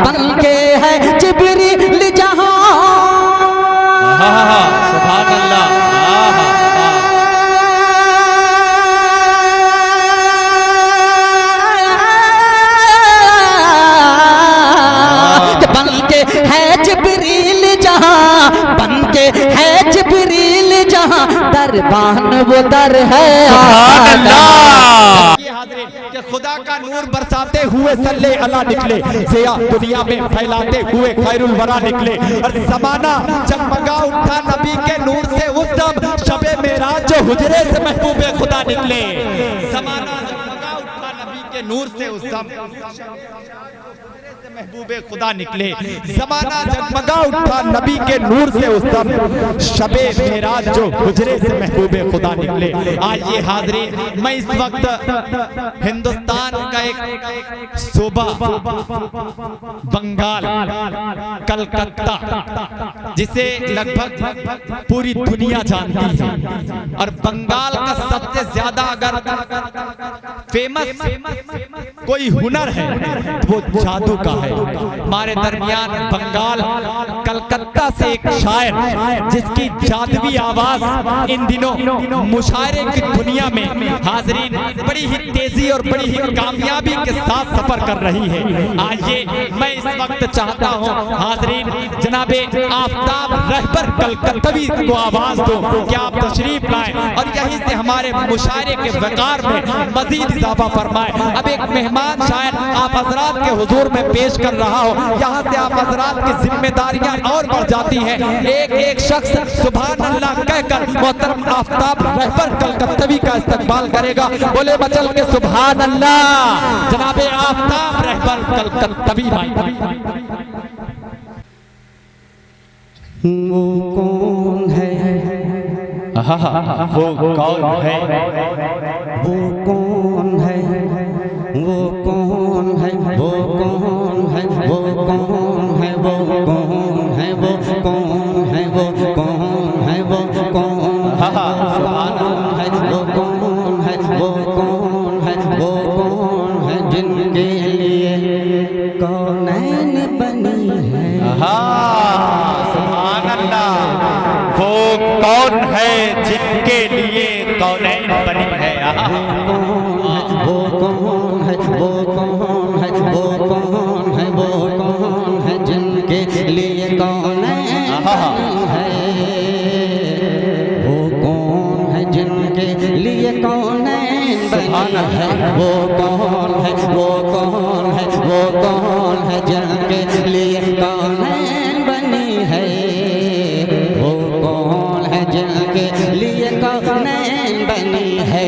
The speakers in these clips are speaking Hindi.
बनके है जिब्रील जहां। सुभान अल्लाह। बनके है जिब्रील जहां, बनके है जिब्रील जहां, दरबान वो दर है। कि खुदा का नूर बरसाते हुए सल्ले अला निकले, ज़िया दुनिया में फैलाते हुए खैरुल वरा निकले। और ज़माना जगमगा उठा नबी के नूर से उस दम, शबे मेराज जो हुजरे से महबूबे खुदा निकले। ज़माना जगमगा उठा नबी के नूर से उस दम, महबूबे खुदा निकले। ज़माना जगमगा उठा नबी के नूर से उस दम, शबे मेराज जो हुजरे से महबूबे खुदा निकले। आइए हाज़रीन, मैं इस वक्त हिंदुस्तान का एक सूबा बंगाल, कलकत्ता, जिसे लगभग पूरी दुनिया जानती है, और बंगाल का सबसे ज्यादा अगर फेमस कोई हुनर है तो वो जादू का है। हमारे दरमियान बंगाल कलकत्ता से एक शायर जिसकी जादुई आवाज इन दिनों मुशायरे की दुनिया में हाज़रीन बड़ी ही तेजी और बड़ी ही कामयाबी के साथ सफर कर रही है। आइए मैं इस वक्त चाहता हूँ हाज़रीन जनाबे आफ्ताब रहबर कलकत्तवी को आवाज दो कि आप तशरीफ लाएं और यहीं से हमारे मुशायरे के वकार में मजीद इजाफा फरमाएं। अब एक मेहमान शायर आप हजरात के हुजूर में पेश कर रहा हो, यहाँ से आप हजरात की जिम्मेदारियां और बढ़ जाती हैं। एक एक शख्स सुभान अल्लाह कहकर मोहतरम आफ्ताब रहबर कलकत्तवी का इस्तकबाल करेगा। बोले बचल के सुभान अल्लाह। जनाबे आफ्ताब रहबर कलकत्तवी भाई। वो कौन है, वो कौन है, वो कौन है, वो कौन है, वो कौन है, वो कौन है, वो कौन है, वो कौन है, वो कौन है, वो कौन है, वो कौन है, वो कौन है, वो कौन है, जिनके लिए कौनैन बनी है। सुभान अल्लाह। वो कौन है जिनके लिए कौनैन बनी है। वो कौन है, वो कौन है, वो कौन है, वो कौन है, जिनके लिए कौनैन बनी है। वो कौन है जिनके लिए कौनैन बनी है। वो कौन है, वो कौन है, वो कौन है, जिनके लिए कौनैन बनी है। वो कौन है जिनके लिए कौनैन बनी है।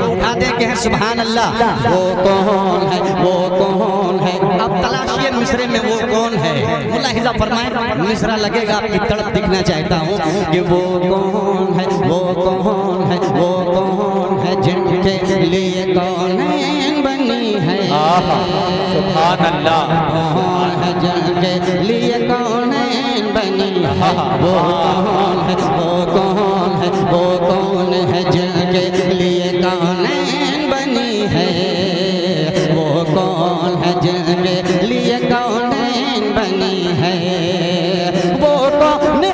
उठा दे के हैं सुभान अल्लाह। वो कौन है, वो कौन है। अब तलाशिए मिसरे में वो कौन है। मुलाहिजा फरमाएं, मिसरा लगेगा आपकी तड़प दिखना चाहता हूँ कि वो कौन है, वो कौन है, वो कौन है, जिनके लिए कौनैन बनी है। सुभान अल्लाह। कौन है जिनके लिए कौनैन बनी है। वो कौन है, वो कौन है, वो कौन है, जिनके लिए कौनैन बनी है। वो कौन है जिनके लिए कौनैन बनी है। वो कौन है,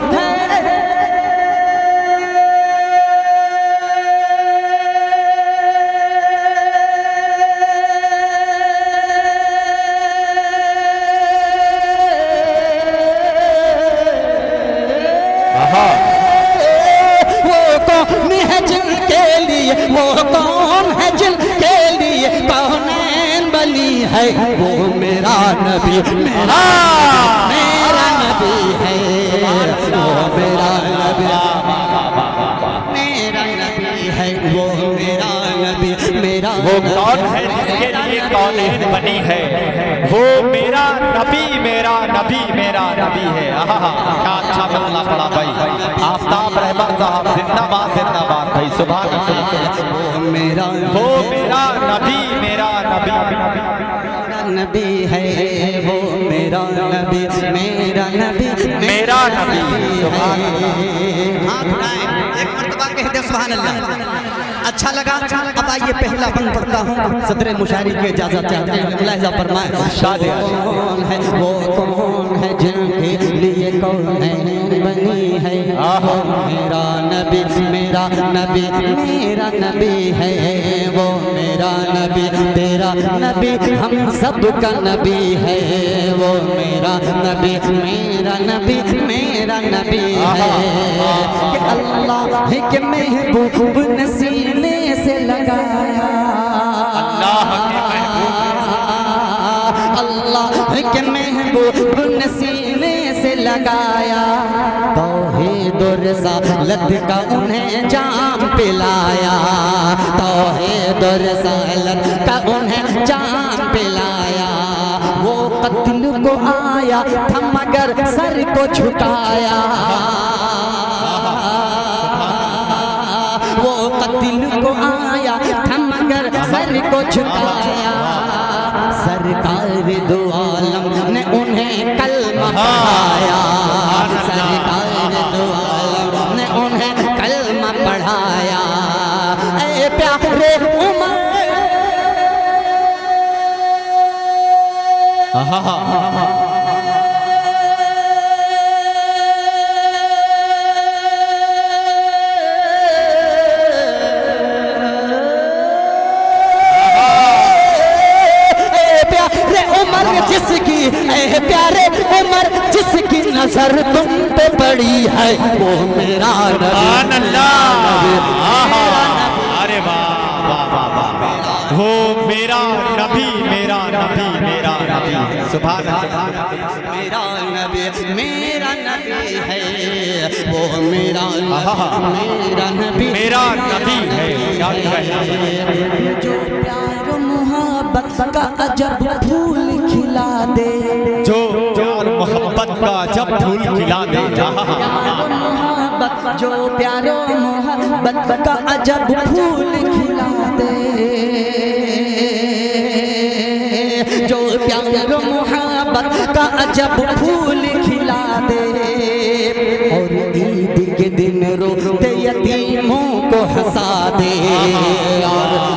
वो कौन है जिनके लिए कौनैन बनी है। वो मेरा नबी, मेरा मेरा नबी है। वो मेरा नबी, मेरा नबी है। वो मेरा नबी, मेरा वो कौन है जिसके लिए कौनैन बनी है। वो मेरा नबी, मेरा नबी, मेरा नबी है। क्या अच्छा बदला पड़ा भाई। आफ्ताब रहबर साहब जिंदाबाद, जिंदाबाद भाई। सुभान अल्लाह। वो मेरा नबी, मेरा नबी, मेरा नबी है। वो मेरा मेरा नबी मेरा नबी मेरा नबी। सुभान हाथ उठाएं, एक मर्तबा कहते सुभान अल्लाह। अच्छा लगा। अब आइए पहला बंद पढ़ता हूँ। सदर मुशायरी की इजाजत चाहते हैं, मुलाहिजा फरमाएं। कौन है वो कौन है जिनके लिए कौनैन बनी है। वो मेरा नबी मेरा नबी मेरा नबी है। वो मेरा नबी तेरा नबी हम सब का नबी है। वो मेरा नबी मेरा नबी मेरा नबी है। कि अल्लाह के महबूब ने सीने से लगाया। अल्लाह के महबूब ने सीने से लगाया। तौहीद और रिसालत का उन्हें जाम पिलाया। तौहीद और रिसालत का उन्हें जाम पिलाया। वो कत्ल को आया था मगर सर को झुकाया। वो कत्ल को आया था मगर सर को झुकाया। सरकार दो आलम ने उन्हें कलमा पढ़ाया। सरकार दो आलम ने उन्हें कलमा पढ़ाया। ऐ प्यारे उमर जिसकी प्यारे उमर जिसकी नजर तुम पे पड़ी है। वो मेरा नबी। अरे वाह वाह वाह वाह। वो मेरा नबी मेरा नबी मेरा नबी। सुभान अल्लाह। मेरा नबी है। वो मेरा नबी मेरा नबी है। क्या कहना। जो प्यार मोहब्बत का अजब फूल खिला दे। जो प्यार मोहब्बत का जब फूल खिला दे। जो प्यारो मोहब्बत का अजब फूल खिला दे। जो प्यारो मोहब्बत का अजब फूल खिला दे। और ईद के दिन रोते यतीमों को हंसा दे।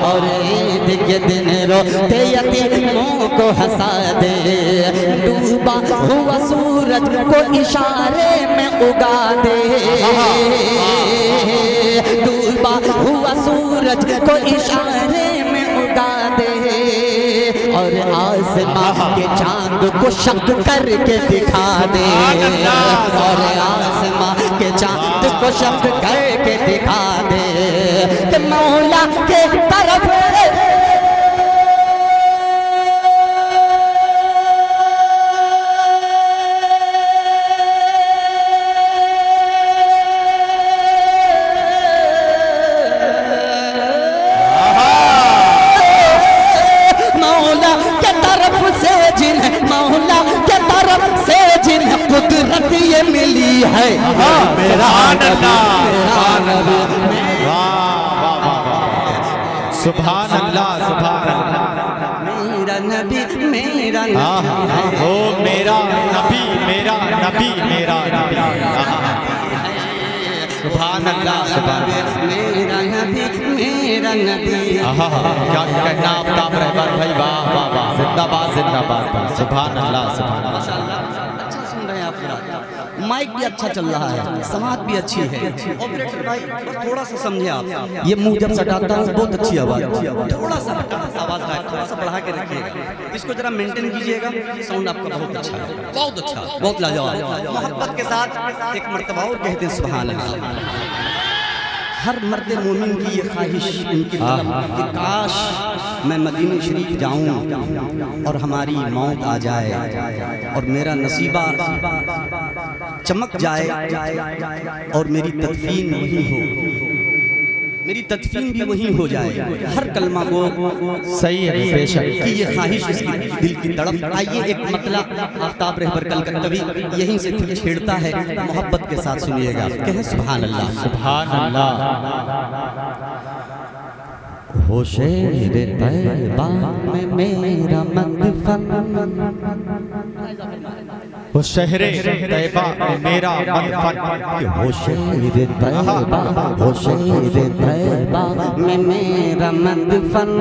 और ईद के दिन रोते यतीमों को हंसा दे। डूबा हुआ सूरज को इशारे में उगा दे। डूबा हुआ सूरज को इशारे में उगा दे। और आसमां के चांद को शक करके दिखा दे। और आसमां के चांद को शक करके दिखा दे। कि मौला के तरफ कुदरत ये मिली है। मेरा सुभान अल्लाह सुभान अल्लाह। मेरा नबी मेरा नबी। वो मेरा नबी मेरा नबी मेरा नबी। सुभान अल्लाह सुभान मेरा नबी मेरा नबी। क्या कहना आफ्ताब रहमान भाई। वाह वाह वाह। जिंदाबाद जिंदाबाद। सुभान अल्लाह सुभान अल्लाह। अच्छा सुन रहे हैं आप। माइक भी अच्छा चल रहा है, समाज भी अच्छी है। ऑपरेटर भाई बस थोड़ा सा समझे आप। ये मुंह जब सटाता हूँ बहुत अच्छी आवाज़। थोड़ा सा आवाज़ थोड़ा सा बढ़ा के रखिएगा। इसको जरा मेंटेन कीजिएगा। साउंड आपका बहुत अच्छा है, बहुत अच्छा, बहुत लाजवाब। मोहब्बत के साथ एक मर्तबा और कहते हैं सुभान अल्लाह। हर मर्द मोमिन की ये ख्वाहिश उनकी तलब कि काश मैं मदीने शरीफ जाऊं और हमारी मौत आ जाए और मेरा नसीबा चमक जाए और मेरी तदफीन वही हो, मेरी तदफीन भी वहीं हो जाए। हर कलमा को सही है बेशक कि ये ख्वाहिश इसकी दिल की तड़प। आइए एक मतला आफ्ताब रहबर कलकत्तवी यहीं से छेड़ता है, मोहब्बत के साथ सुनिएगा। कहें सुभान अल्लाह सुभान अल्लाह। हो शेर तैबा में मेरा मदफन, वो शहरे तैबा में मेरा मदफन। हो शेर तैबा, हो शेर तैबा में मेरा मदफन,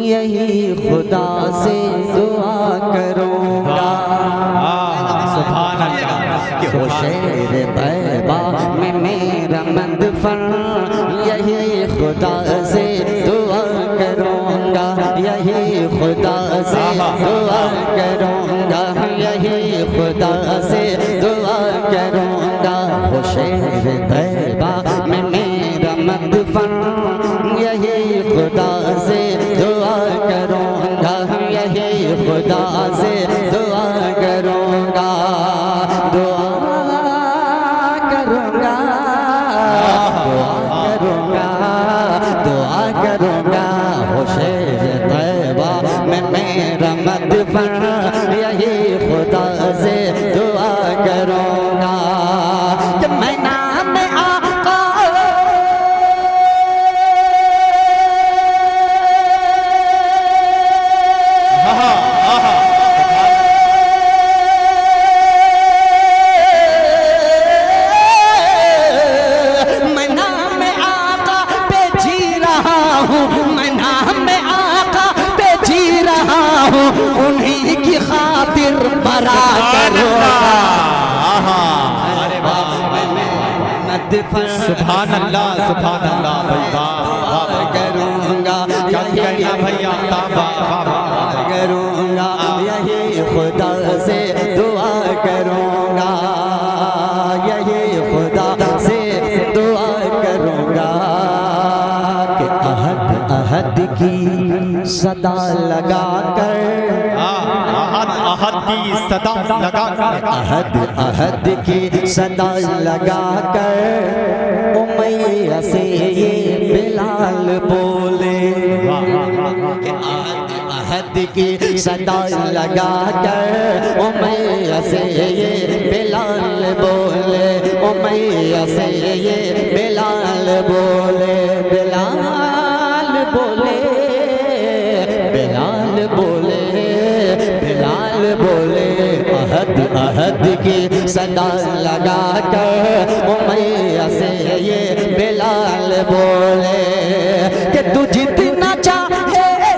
यही खुदा से दुआ करूँगा। सुभान अल्लाह। हो शेर तैबा में मेरा मदफन, यही खुदा से दुआ करूँगा, यही खुदा से दुआ करूँगा, यही खुदा से दुआ करूँगा। हो शेर तैबा में मेरा मदफन, यही खुदा से दुआ करूँगा, यही खुदा से दुआ करूँगा, दुआ करूँगा, दुआ करूँगा, दुआ करूँगा। हो शेर तैबा में मेरा मदफन, यही खुदा से दुआ करूँगा कि मैं नाम आका मैं नाम आका पे जी रहा हूँ, मैं नाम आका पे जी रहा हूँ, उन्हीं की खातिर बरा करूँगा। अरे वाह, सुभान अल्लाह, सुभान अल्लाह। भाई वाह करूँगा, कल कहना भाई आफ्ताब, वाह करूँगा, यही खुदा से दुआ करूँगा, यही खुदा से दुआ करूँगा कि अहद अहद की सदा लगा कर, अहद की सदा लगा कर, अहद अहद की सदा लगा कर उमैया से ये बिलाल बोले, कि अहद की सदा लगा कर उमैया से ये बिलाल बोले, उमैया से ये बिलाल बोले, बिलाल बोले, बिलाल बोले, बिलाल बोले। अहद अहद की सदा लगा कर उमैया से ये बिलाल बोले कि तू जितना चाहे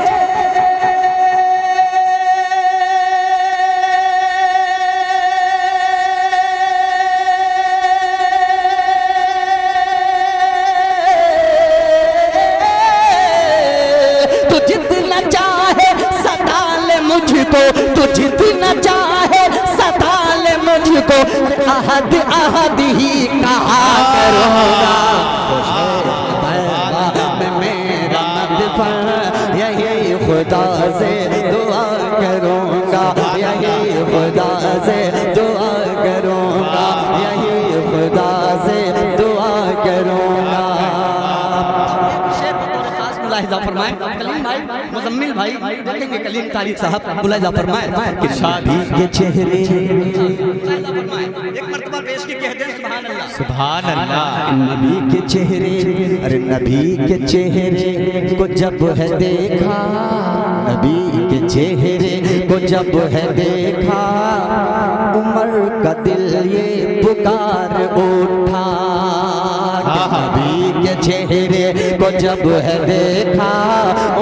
तू जितना चाहे सदा ले मुझको, तू जितना चाहे सदा ले मुझको, अहद अहद ही कहा करूँगा। मैं मेरा मदफन, यही खुदा से दुआ करूँगा, यही खुदा से दुआ करूँगा, यही खुदा से दुआ करूँगा। मुलाहिजा फरमाएं कलीम भाई, मुजम्मिल भाई देखेंगे कलीम तारीख साहब, मुलाहिजा फरमाएं कि शादी के चेहरे, एक मर्तबा पेश की कहते हैं सुभान अल्लाह, सुभान अल्लाह। नबी के चेहरे, अरे नबी के चेहरे को जब है देखा, नबी के चेहरे को जब है देखा, उमर का दिल ये पुकार उठा। नबी के चेहरे को जब है देखा,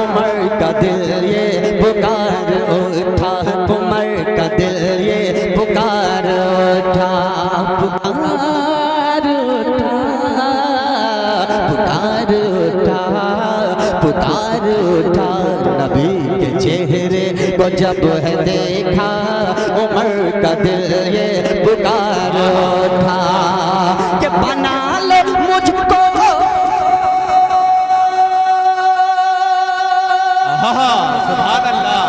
उमर का दिल ये पुकार उठा, उमर का दिल ये पुकार उठा, पुकार उठा, पुकार उठा, पुकार उठा। नबी के चेहरे को जब है देखा, उमर का दिल ये पुकार उठा कि बना ले मुझको, सुभान अल्लाह।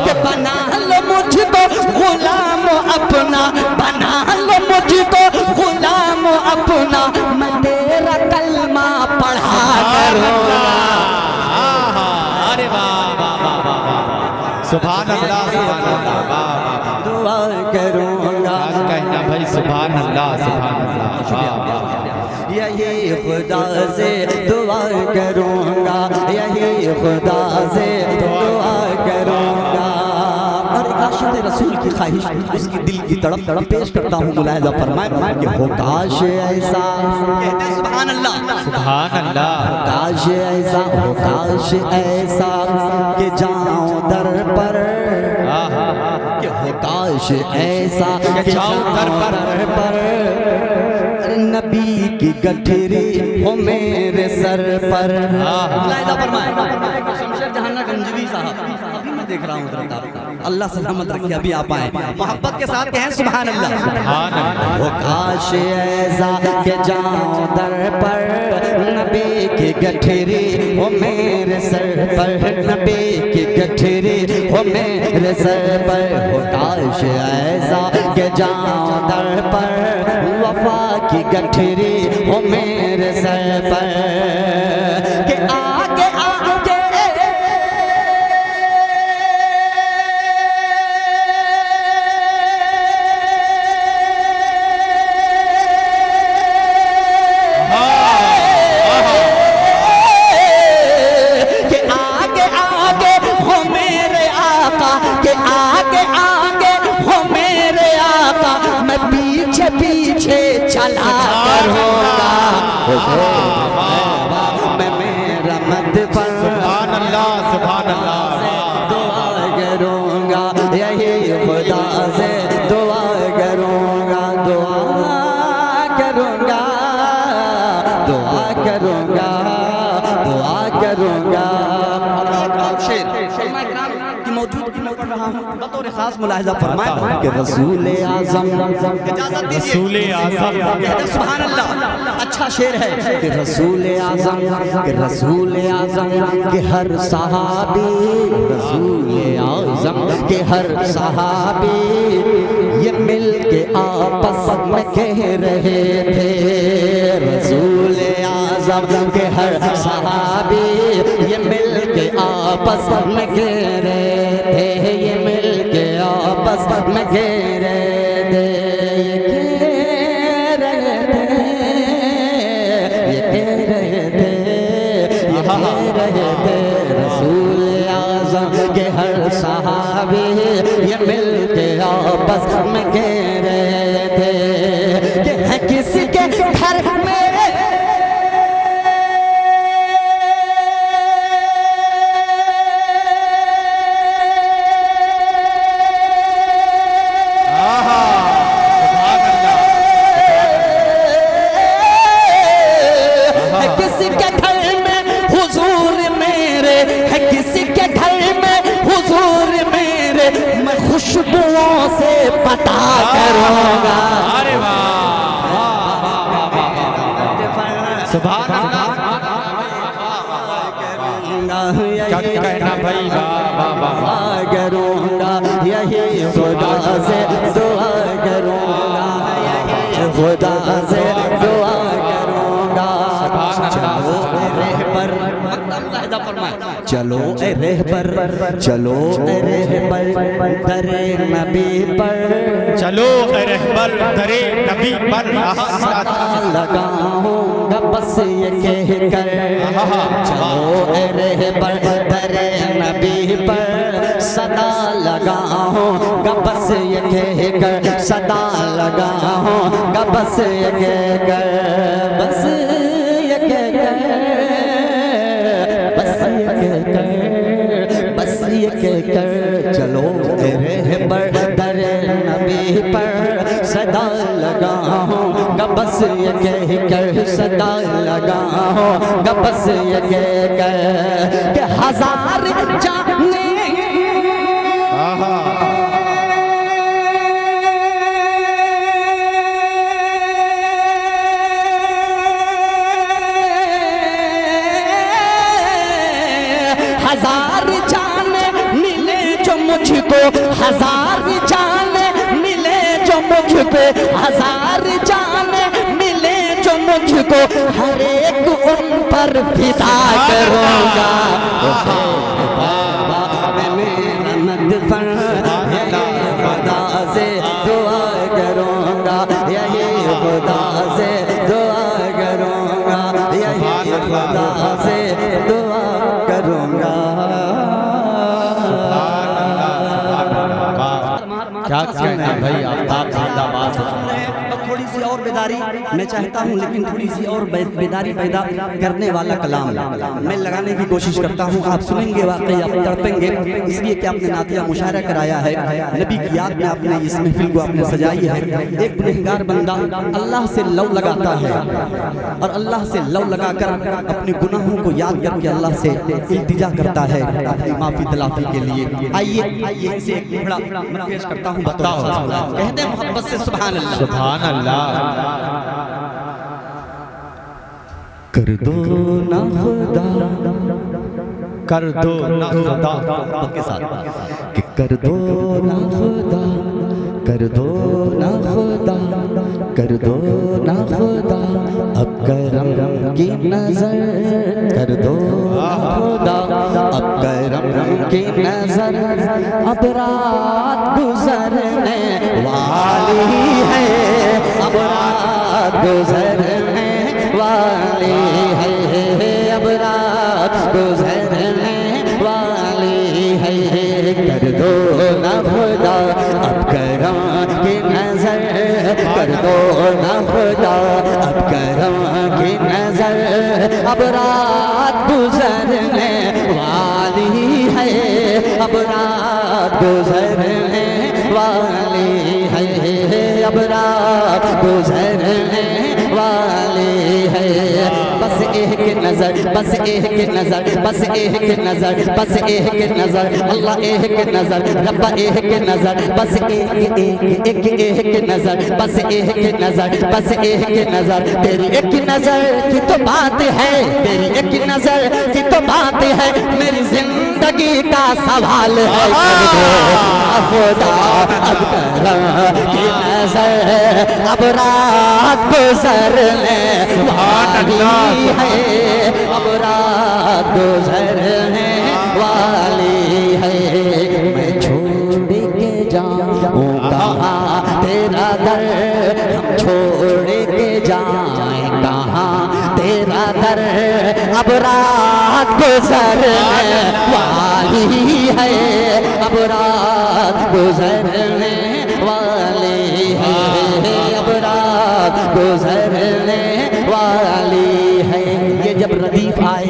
कि बना लो मुझको गुलाम अपना, बना लो मुझको गुलाम अपना, मैं तेरा कलमा पढ़ा करूँगा। अरे वाह वाह वाह वाह, सुभान अल्लाह सुभान अल्लाह, वाह वाह वाह। दुआ करूँगा क्या कहना भाई, सुभान अल्लाह सुभान अल्लाह, वाह वाह वाह। यही खुदा से दुआ करूँगा, यही खुदा से दुआ करूँगा। और आशिक़ रसूल की ख्वाहिश, उसकी दिल की तड़प पेश करता हूँ। मुलाहिज़ा फरमाए कि हो काश ऐसा, कहते हैं सुभान अल्लाह, सुभान अल्लाह। काश ऐसा, हो काश ऐसा कि जाऊं दर पर, कि हो काश ऐसा कि जाऊं दर पर, नबी की गठरी हो मेरे सर पर। मुलाहिज़ा फरमाए शमशेर जहान गंजवी साहब, अभी मैं देख रहा हूँ, अल्लाह सलामत रखे, अभी आप आए, मोहब्बत के साथ कहें सुभान अल्लाह। हो काश ऐसा कि जाऊं दर पर, नबी की गठरी हो मेरे सर पर, नबी की गठरी हो मेरे सर पर। हो काश ऐसा कि जाऊं दर पर, वफा की गठरी हो मेरे सर पर, कि आगे आगे पीछे चला करूँगा, मैं मेरा मत पर सुभान अल्लाह सुभान अल्लाह, दुआ करूँगा, यही खुदा से दुआ करूँगा, दुआ करूँगा, दुआ करूँगा, दुआ करूँगा। शेर की मौजूदगी में पढ़ रहा हूँ, बतौर खास मुलाहिज़ा फरमाए कि रसूल आज़म, रसूल आज़म, सुभान अल्लाह, अच्छा शेर है कि रसूल आज़म, कि रसूल आज़म के हर सहाबी, रसूल आज़म के हर सहाबी ये मिल के आपस में कह रहे थे, रसूल आज़म के हर सहाबी ये मिल के आपस में कह रहे थे, ये मिल के आपस में कह रहे थे, रहे थे, रसूल आज़म के हर सहाबी ये मिल के आपस में कह रहे थे कि है किसी के घर में खुशबुओं से पता करूँगा। अरे वाह, सुभान अल्लाह, क्या कहना भाई, वाह वाह वाह, करूँगा, यही खुदा से दुआ करूँगा, खुदा से दुआ करूँगा। चलो ए रहबर, चलो ए रहबर दरे नबी पर, चलो ए रहबर दरे नबी पर, लगाऊंगा बस ये कह कर, चलो ए रहबर दरे नबी पर, सदा लगाऊंगा बस ये कह कर, सदा लगाऊंगा बस ये कह कर, बस ये कह कर, बस ये कहकर चलो रहबर दरे नबी पर, सदा लगाऊंगा बस ये कहकर, सदा लगाऊंगा बस ये कहकर कि हजार जाने हजार जाने मिले जो मुझको, हजार जाने मिले जो मुझको, हजार जाने मिले जो मुझको, हर एक उन पर फिदा करूँगा। मैं मेरा मत खुदा से दुआ करूँगा। क्या कहना है भाई, आफ्ताब जिंदाबाद। अब थोड़ी सी और बेदारी मैं चाहता हूँ, लेकिन थोड़ी सी और बेदारी पैदा करने वाला कलाम मैं लगाने की कोशिश करता हूँ। आप सुनेंगे, वाकई आप तड़पेंगे, इसलिए कि आपने नातिया मुशायरा कराया है, नबी की याद में आपने इस महफिल को आपने सजाई है। एक गुनहगार बंदा अल्लाह से लव लगाता है और अल्लाह से लव लगाकर अपने गुनाहों को याद करके अल्लाह से इल्तिजा करता है अपनी माफी तलाफी के लिए। आइए इसे एक टुकड़ा मैं पेश करता हूँ, बताओ। कहते हैं मोहब्बत से सुभान अल्लाह। सुभान अल्लाह। कर दो ना खुदा, कर दो ना खुदा के साथ कि कर दो ना खुदा, कर दो ना खुदा, कर दो ना खुदा, अब करम की नजर, कर दो ना खुदा, अब करम की नजर, अब रात गुजरने वाली है, अब रात गुजरने वाली है, अब रात गुजरने वाली है। कर दो ना खुदा, अब करम की नजर, कर दो ना खुदा, अब करम की नजर, अब रात गुजरने वाली है, अब रात गुजरने वाली है, अब रात गुजरने वाली है। बस एक नजर, बस एक नजर, बस एक नजर, बस एक नजर, अल्लाह एक नजर, रब्बा एक नजर, बस एक नजर, बस एक नजर, बस एक नजर। तेरी एक नजर की तो बात है, तेरी एक नजर की तो बात है, मेरी जिंदगी का सवाल है। खुदा अब करम की नजर, अब रात गुजरने वाली है, अब रात गुजरने वाली है। मैं छोड़ के जाऊँ कहाँ तेरा दर, हम छोड़ के जाएं कहाँ तेरा दर, अब रात गुजरने वाली है, अब रात गुजरने वाली है, अब रात गुजरने वाली है। ये जब रदीफ आए,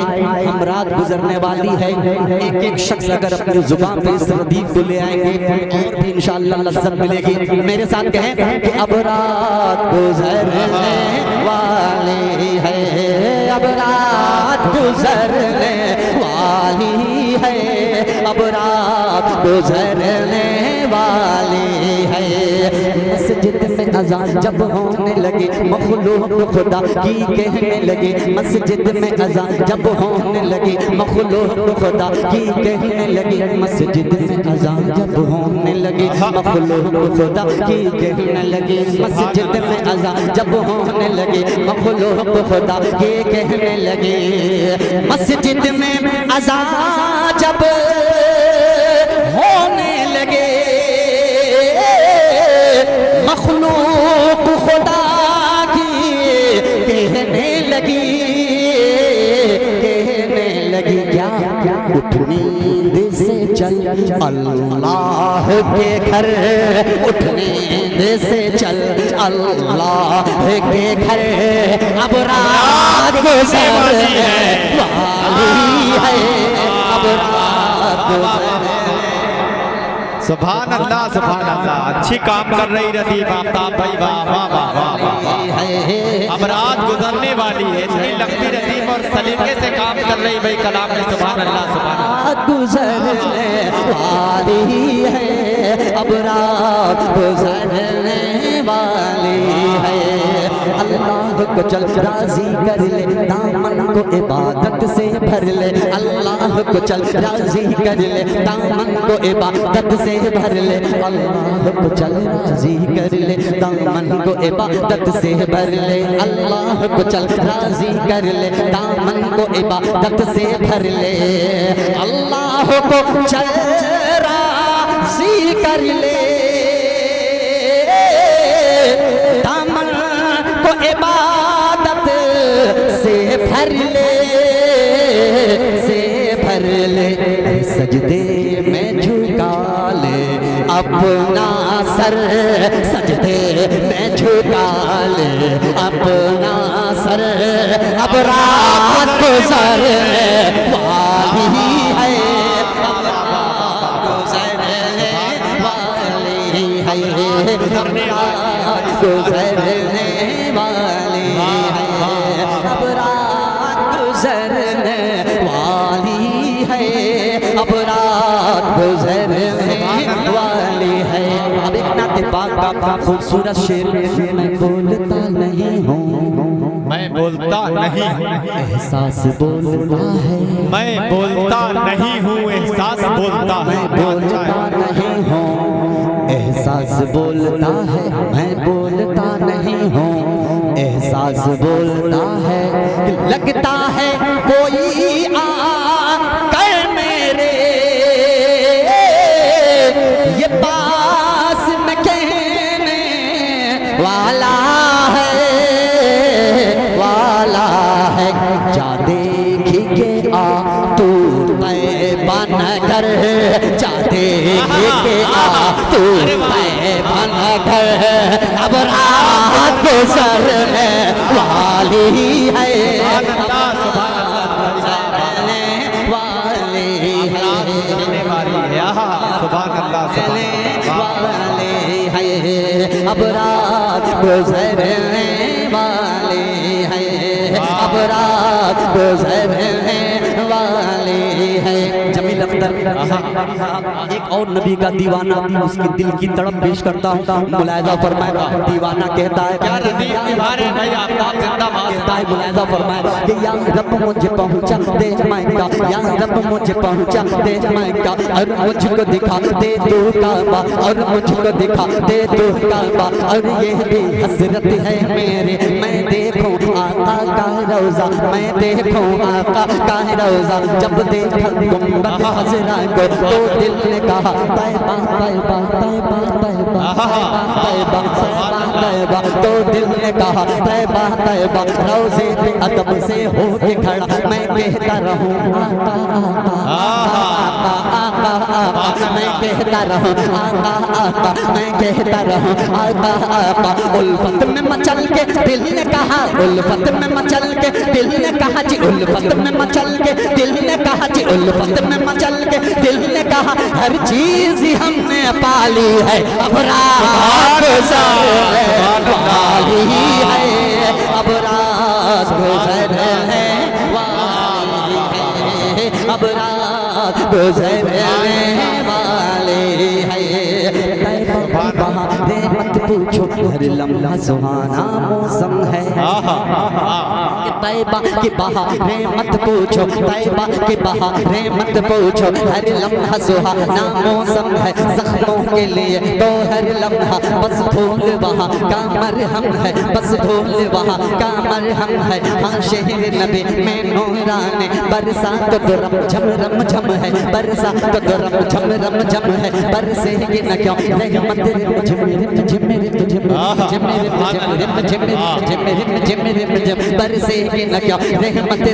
हम रात गुजरने वाली है, एक एक शख्स अगर अपनी जुबान पे इस रदीफ को ले आएंगे और भी इंशाअल्लाह लज्जत मिलेगी। मेरे साथ कहें कि अब रात गुजरने वाली है, अब रात गुजरने वाली है, अब रात गुजरने वाली है। मस्जिद में अज़ान जब होने लगे, मखलूक खुदा की कहने लगे, मस्जिद में अज़ान जब होने लगे, मखलूक खुदा की कहने लगे, मस्जिद में अज़ान जब होने लगे, मखलूक खुदा की कहने लगे, मस्जिद में अज़ान जब होने लगे, मखलूक खुदा की कहने लगे, मस्जिद में अज़ान जब होने लगे, मखलूक खुदा की कहने लगी, कहने लगी क्या उठ नींद से चल अल्लाह के घर, उठ नींद से चल अल्लाह के घर, अब रात गुजरने वाली है, अब रात गुजरने। सुभान अल्लाह, सुभान अल्लाह। अच्छी काम कर रही रदीफ आफ्ताब भाई, वाह वाह वाह वाह वाह। अब रात गुजरने वाली है, इतनी लंबी रदीफ और सलीके से काम कर रही भाई कलाम में। सुभान अल्लाह, सुभान अल्लाह। गुजरने वाली है, अब रात गुजरने वाली है, अल्लाह को चल राजी कर ले, दामन को इबादत से भर ले, अल्लाह को चल राजी कर ले, दामन को इबादत से भर ले, अल्लाह को चल राजी कर ले, दामन को इबादत से भर ले, अल्लाह को चल राजी कर ले, दामन को इबादत से भर ले, अल्लाह को चल राजी कर ले, दामन को इबादत से भर ले, सजदे में झुका ले अपना सर, सजदे में झुका ले अपना सर। अब रात गुजरने वाली है, अब रात गुजरने वाली है, गुजरने वाली है, अब रात गुजरने वाली है, अब रात गुजरने वाली है। अब एक नाते पाक का खूबसूरत शेर मैं बोलता नहीं हूँ, मैं बोलता नहीं हूँ, एहसास बोलता है, मैं बोलता नहीं हूँ, एहसास बोलता है। मैं बोलता नहीं हूँ, एहसास बोलता है, मैं बोलता नहीं हूँ, एहसास बोलता है। लगता है कोई आकर मेरे ये पास में कहने वाला है, जा देखिए आ तू तैबा नगर, जा देखिए आ तू तैबा नगर। अब रात गुजरने वाली है, अब रात गुजरने वाली है, अब रात गुजरने वाली है। जमील अख्तर एक और नबी का दीवाना उसकी दिल की तड़प पेश करता हूँ, मुलायजा फरमाएगा। दीवाना कहता है मुलायजा फरमाएगा कि या रब मुझे पहुँचा दे मायका, या रब मुझे पहुँचा दे मायका, और मुझको दिखा दे तू काबा, और मुझको दिखा दे तू काबा। और ये भी हसरत है मेरे, मैं देखूं आका का रोजा, मैं देखूं आका का रोजा। जब देखा गुंबद हजरा को तो दिल ने कहा तैबा तैबा तैबा तैबा तैबा तैबा तैबा, तो दिल ने कहा तैबा तैबा। रोजे पे अदब से हो के खड़ा मैं कहता रहूं आका आका आका आका, मैं कहता रहूं आका आका, मैं कहता रहूं आका आका। उल्फत में मचल के दिल ने कहा, उल्फत में मचल के दिल ने कहा जी, उल्फत में मचल के दिल ने कहा जी, उल्फत में मचल के दिल ने कहा हर चीज ही हमने पाली है। अब रात गुजरने वाली है, अब रात गुजरने वाली है, अब रात गुजरने वाली है। मत पूछो हर लम्हा सुहाना मौसम है, तैबा के बहारे मत पूछो, तैबा के बहारे मत पूछो, हर लम्हा सुहाना मौसम है। जख्मों के लिए तो हर लम्हा बस फूल वहाँ का मरहम है, बस फूल वहाँ का मरहम है। हाँ शहर नबी में नूराने बरसात तो रम झम है, बरसात तो रम झम है। बरसेगी न क्यों रहमत बरसेगी न क्यों रहमत।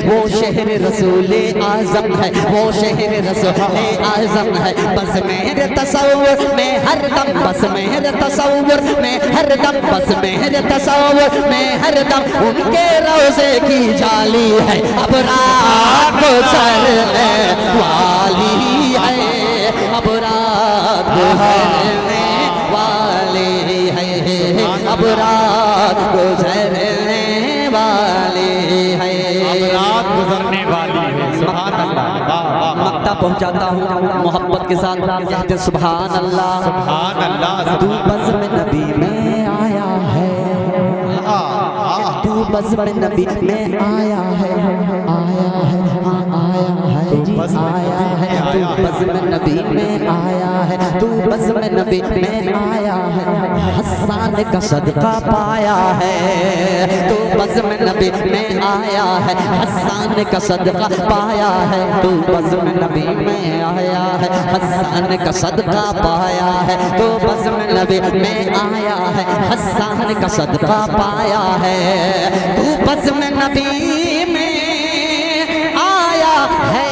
वो शहर रसूले आजम है, वो शहर रसूले आजम है। बस मेरे तसव्वुर में हरदम, बस मेरे तसव्वुर में हरदम, बस मेरे तसव्वुर में हरदम उनके रोज़े की जाली है। अब रात गुजरने वाली है, अब रात गुजरने वाली है, अब रात गुजरने वाली है, अब रात गुजरने वाली है। सुभान अल्लाह। मक्ता पहुंचाता हूँ मोहब्बत के साथ, कहते सुभान अल्लाह सुभान अल्लाह। तू बज़्म में नबी में आया है, तू बज़्म में नबी में आया है, आया है, हाँ आया है जी, आया है। तू बज़्म में नबी में आया है, तू बज़्म में नबी में आया है। हस्सान का सदका पाया है, तू बज़्म में नबी में आया है। हस्सान का सदका पाया है, तू बज़्म में नबी में आया है। हस्सान का सदका पाया है, तू बज़्म में नबी में आया है। हस्सान का सदका पाया है, तू बज़्म में नबी में आया है।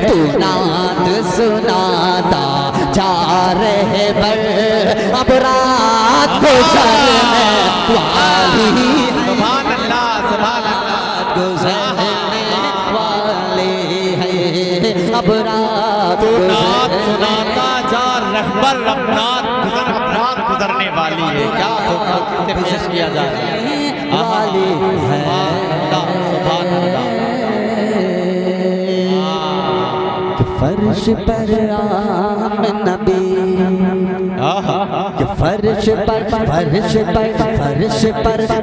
तू नात सुनाता जा रहे बर, अब रात गुजरने वाली सुभान अल्लाह, सुभान अल्लाह। गुजरने वाली है, अब रात तू नात सुनाता जा रहबर, अब रात गुजरने वाली है। क्या से पेश किया जा रहा है वाली है। सुभान अल्लाह। फर्श पर आम नबी, कि फर्श पर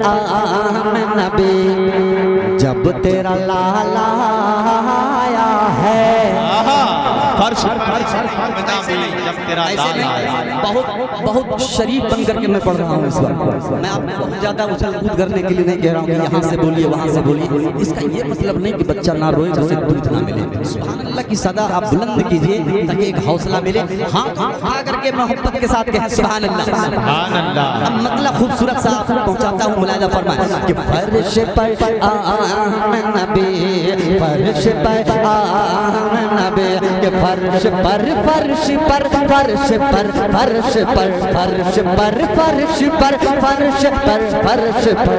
आम नबी, जब तेरा लाला आया है। फर्श जब तेरा लाला आया। बहुत शरीफ बन करके मैं पढ़ रहा हूँ इस बार। मैं आपको बहुत ज्यादा उछल कूद करने के लिए नहीं कह रहा हूँ कि यहाँ से बोलिए वहाँ से बोलिए। इसका ये मतलब नहीं कि बच्चा ना रोए तो उसे दूध ना मिले। सुभान अल्लाह की सदा आप बुलंद कीजिए ताकि एक हौसला मिले। हाँ हाँ करके मोहब्बत के साथ कहें सुभान अल्लाह, सुभान अल्लाह। अब मतलब खूबसूरत सा पहुँचाता हूँ, मुलाहिजा फरमाए कि फर्श पर आम नबी, फर्श पर आम नबी, कि फर्श पर फर्श पर फर्श पर फर्श पर फर्श पर फर्श पर फर्श पर फर्श पर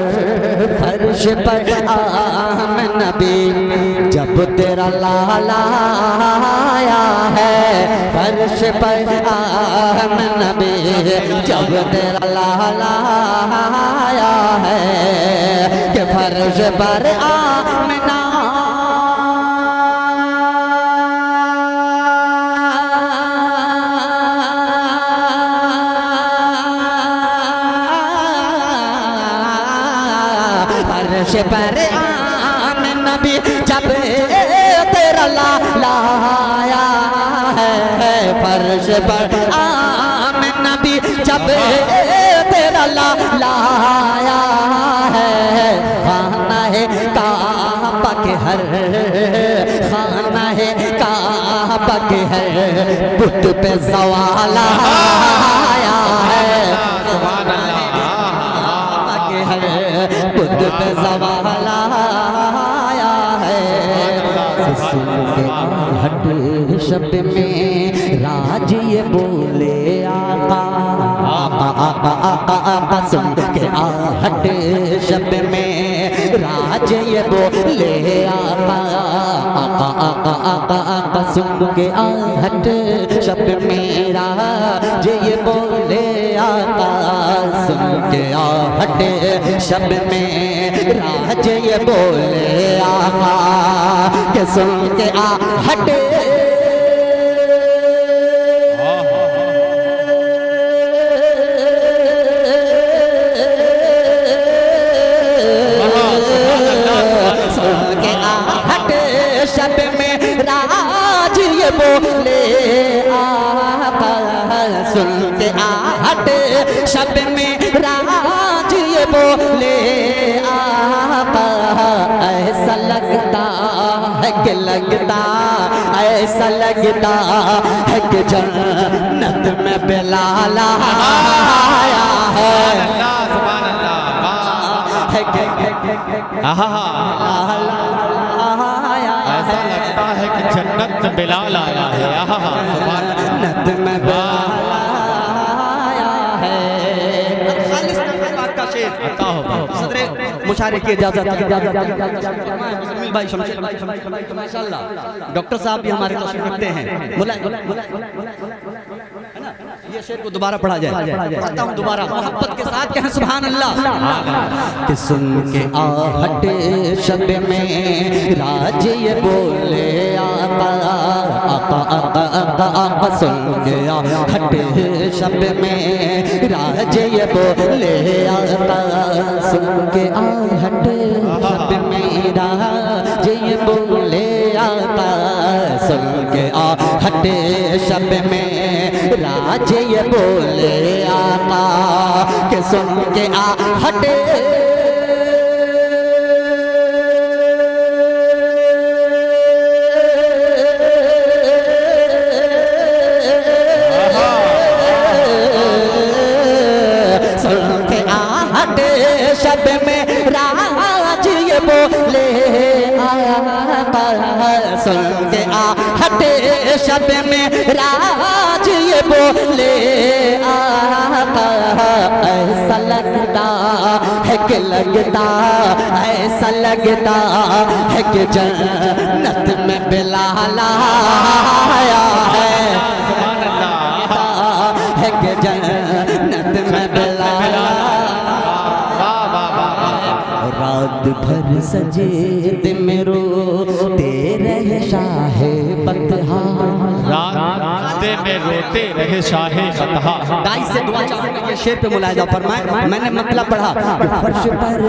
फर्श पर आम नबी, जब तेरा लाला आया है। फर्श पर आम नबी, जब तेरा लाला आया है, कि फर्श पर आमना फर्श पर आम नबी, जब तेरा लाला आया है। फर्श पर आम नबी, जब तेरा लाला आया है। खाना है काबा के हर, खाना है काबा के हर बुत पे सवाल आया है। सुभान अल्लाह। बुद्ध पे सवाल आया है। सुन के हट शब्द में राज ये बोले आका, आका आका आका आका। सुन के हट शब्द में राज ये बोले आका, आका आका आका आका। सुन के हट शब्द में राज ये बोले आका, सुन के हट शब्द में राज ये बोले आका, के सुन के हट सुन के हट शब्द में राज ये बोले आका, सुन के हट शब्द में राज ये बोले आका। ऐसा लगता है कि लगता, ऐसा लगता है कि जन्नत में बिलाल आया है। सुभान अल्लाह। है कि ऐसा लगता है कि जन्नत में बिलाल आया है। जन्नत में बिलाल आया है। खालिस बात का शेर अता होगा। सदरे मुशारे की इजाजत भाई शमशेर माशाल्लाह। डॉक्टर साहब भी हमारे तशरीफ रखते हैं। ये शेर को दोबारा पढ़ा जाए, पढ़ता हूँ दोबारा मोहब्बत के साथ कहें सुभान अल्लाह। कि सुन के आहट शब्द में राज ये बोले आका, आका आका आका आका। सुन के आहट शब्द में राज ये बोले आका, सुन के आहट शब्द में राज ये बोले आका, सुन के आहट शब्द में राज ये बोले आका, के सुन के आहट सुन के आहट शब्द में राज ये बोले आका, सुन के हटे शब में राज ये बोले आका, ऐसा लगता है कि लगता, ऐसा लगता है कि जन्नत में बिलाल आया है, है कि जन्नत में बिलाल। रात भर सजेद में रोते रहे शाहे बतहा, रास्ते में रोते रहे शाहे बतहा। दाई से दुआ चाहूंगा ये शेर पे मुलाहिजा फरमाए। मैंने मतलब पढ़ा फर्श पर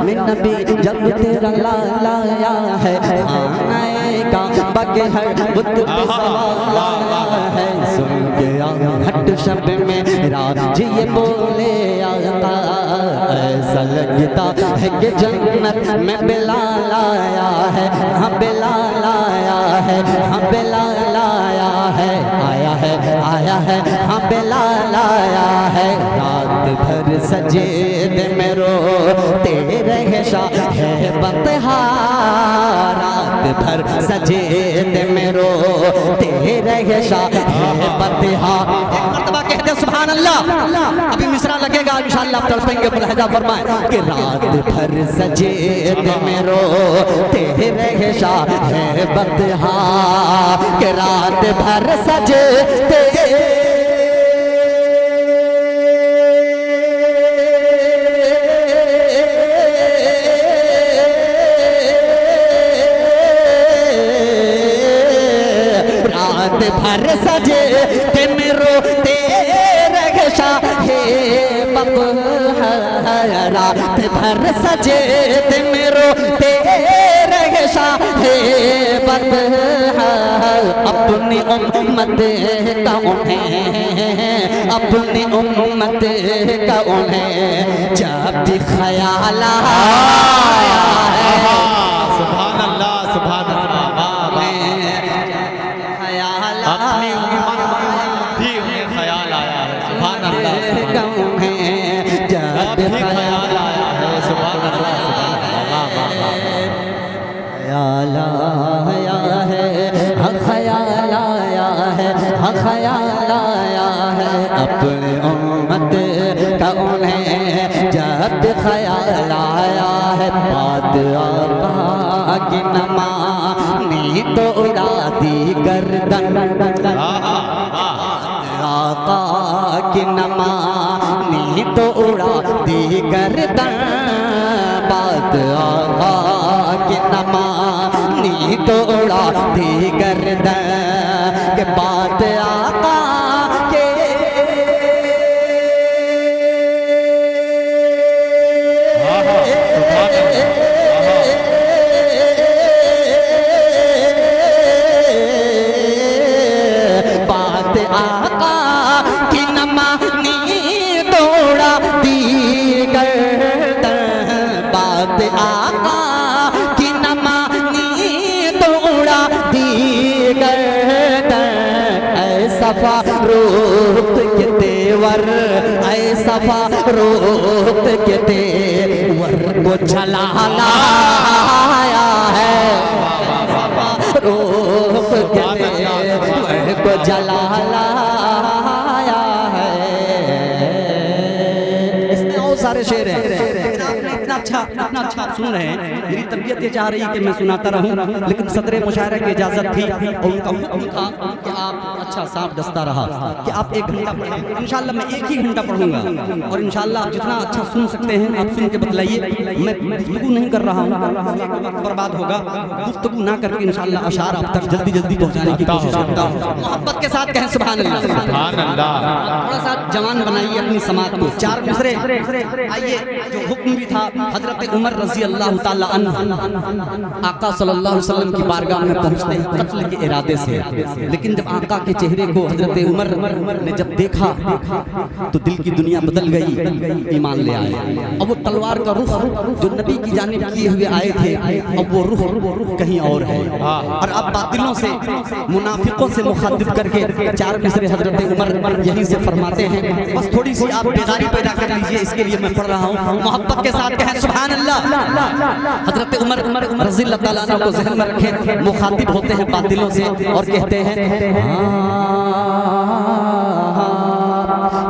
में नबी जब तेरा लाया है, आने का बगे हर बुत पे सवाल है। सुन गया हट शब में राज ये बोले आका, ऐसा लगता है कि जन्नत में बिलाल आया है, हाँ बिलाल आया है, हाँ बिलाल आया है, आया है, आया है, हाँ बिलाल आया है। रात भर सजेद में रोते रहे शाहे बतहा, रात भर सजेद में रोते रहे शाहे बतहा। एक मर्तबा कहते सुभान अल्लाह, अभी मिसरा लगेगा इंशाअल्लाह तड़पेंगे, मुलाहिजा फरमाए कि रात भर सजेद में रोते रहे शाहे बतहा, कि रात भर सजेदे रात भर सजेदे में रोते रहे शाहे बतहा, रात भर सजेदे में रोते रहे शाहे बतहा। अपनी उम्मत का उन्हें, अपनी उम्मत का उन्हें जब भी ख्याल आया है, सुभान अल्लाह, सुभान अल्लाह, ख्याल अपनी उम्मत भी उन्हें ख्याल आया है। सुभान अल्लाह, जब भी ख्याल आया है। सुभान अल्लाह, ख्याल आया है, हाँ ख्याल आया है, हाँ ख्याल आया है। अपने उम्मत का उन्हें जब ख्याल आया है, बात आका की नमानी तो उड़ा दी गर्दन, आका की नमानी तो उड़ा दी गर्दन, बात आका की नमानी तो उड़ा दी गर्दन, के बात आका के बात आका की नमानी तोड़ा दी गर्दन, बात आका की नमानी तोड़ा दी गर्दन। ऐसा फारूक के तेवर, ऐसा फारूक के तेवर को जलाया है, फारूक के तेवर को जलाया है। इसमें और सारे शेर हैं, इतना अच्छा सुन रहे हैं, मेरी तबीयत ये चाह रही है कि मैं सुनाता रहूं, लेकिन सदरे मुशायरे की इजाजत थी और उनका हुक्म था कि आप अच्छा साफ दस्ता रहा कि आप 1 घंटा पढ़ें। इंशाल्लाह मैं 1 ही घंटा पढ़ूंगा और इंशाल्लाह आप जितना अच्छा सुन सकते हैं आप सुन के बतलाइए। मैं गुफ्तगू नहीं कर रहा हूँ, वक्त बर्बाद होगा। गुफ्तगू ना करके इंशाल्लाह अशार आप तक जल्दी जल्दी पहुँचाने की कोशिश करता हूँ। मोहब्बत के साथ कहें सुभान अल्लाह, सुभान अल्लाह। थोड़ा सा जवान बनाइए अपनी समाज को। 4 मिसरे आइए, जो हुक्म भी था हजरत उमर रजी अल्लाह ताला अन्हु आका सल्लल्लाहु अलैहि वसल्लम की बारगाह में पहुंचते हैं कत्ल के इरादे से, लेकिन जब आका के चेहरे को हजरत उमर ने जब देखा तो दिल की दुनिया बदल गई, ईमान ले आए। अब वो तलवार का रुख जो नबी की जानिब किए हुए आए थे, अब वो रुख कहीं और है। और अब बातिलों से, मुनाफिकों से मुखातिब करके 4 मिसरे हजरत उमर यहीं से फरमाते हैं। बस थोड़ी सी आप बेदारी पैदा कर लीजिए, इसके लिए मैं पढ़ रहा हूँ। मोहब्बत के साथ कहें सुभान अल्लाह। हजरत उमर रज़ी अल्लाह ताला अन्हु को ज़हन में रखें, मुखातिब होते हैं बातिलों से और कहते हैं